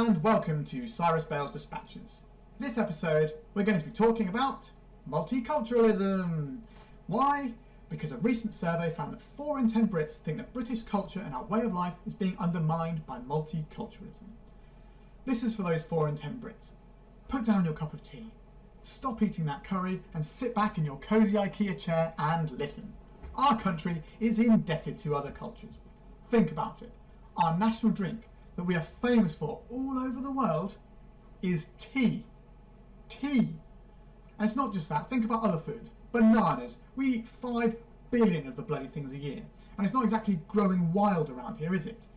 and welcome to Cyrus Bales Dispatches. This episode we're going to be talking about multiculturalism. Why? Because a recent survey found that 4 in 10 Brits think that British culture and our way of life is being undermined by multiculturalism. This is for those 4 in 10 Brits. Put down your cup of tea, stop eating that curry and sit back in your cosy IKEA chair and listen. Our country is indebted to other cultures. Think about it. Our national drink that we are famous for all over the world is tea. Tea. And it's not just that. Think about other foods. Bananas. We eat 5 billion of the bloody things a year. And it's not exactly growing wild around here, is it?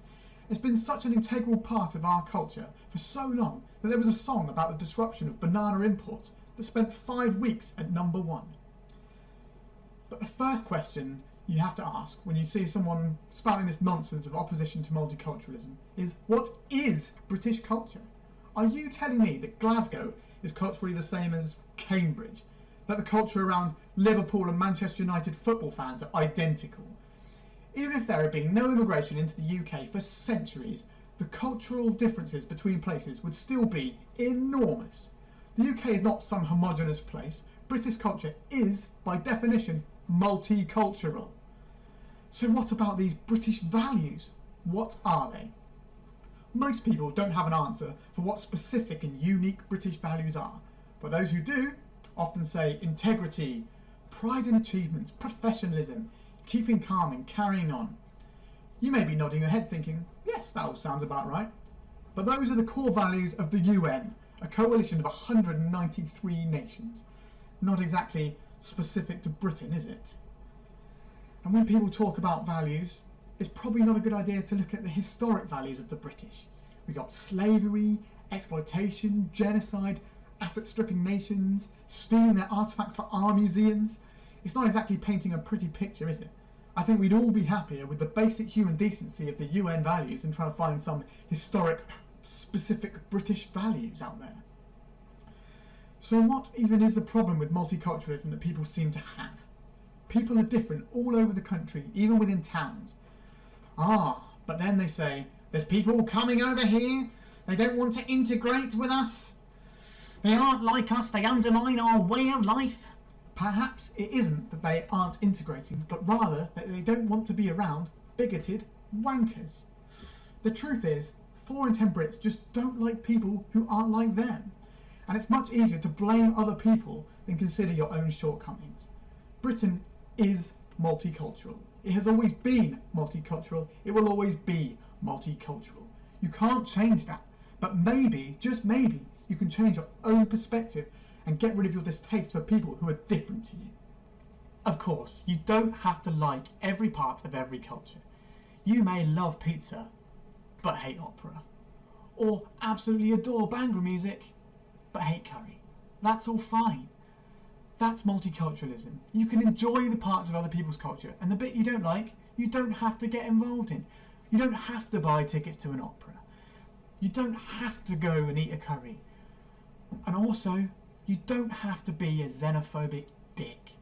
It's been such an integral part of our culture for so long that there was a song about the disruption of banana imports that spent 5 weeks at #1. But the first question you have to ask when you see someone spouting this nonsense of opposition to multiculturalism is, what is British culture? Are you telling me that Glasgow is culturally the same as Cambridge? That the culture around Liverpool and Manchester United football fans are identical? Even if there had been no immigration into the UK for centuries, the cultural differences between places would still be enormous. The UK is not some homogenous place. British culture is, by definition, multicultural. So what about these British values? What are they? Most people don't have an answer for what specific and unique British values are, but those who do often say integrity, pride in achievements, professionalism, keeping calm and carrying on. You may be nodding your head thinking, yes, that all sounds about right. But those are the core values of the UN, a coalition of 193 nations. Not exactly specific to Britain, is it? And when people talk about values, it's probably not a good idea to look at the historic values of the British. We got slavery, exploitation, genocide, asset stripping nations, stealing their artefacts for our museums. It's not exactly painting a pretty picture, is it? I think we'd all be happier with the basic human decency of the UN values than trying to find some historic, specific British values out there. So what even is the problem with multiculturalism that people seem to have? People are different all over the country, even within towns. But then they say, there's people coming over here, they don't want to integrate with us, they aren't like us, they undermine our way of life. Perhaps it isn't that they aren't integrating, but rather that they don't want to be around bigoted wankers. The truth is, 4 in 10 Brits just don't like people who aren't like them. And it's much easier to blame other people than consider your own shortcomings. Britain is multicultural. It has always been multicultural. It will always be multicultural. You can't change that. But maybe, just maybe, you can change your own perspective and get rid of your distaste for people who are different to you. Of course, you don't have to like every part of every culture. You may love pizza, but hate opera. Or absolutely adore Bhangra music, but hate curry. That's all fine. That's multiculturalism. You can enjoy the parts of other people's culture, and the bit you don't like, you don't have to get involved in. You don't have to buy tickets to an opera. You don't have to go and eat a curry. And also, you don't have to be a xenophobic dick.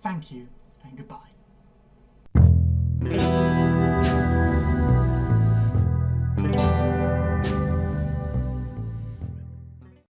Thank you, and goodbye.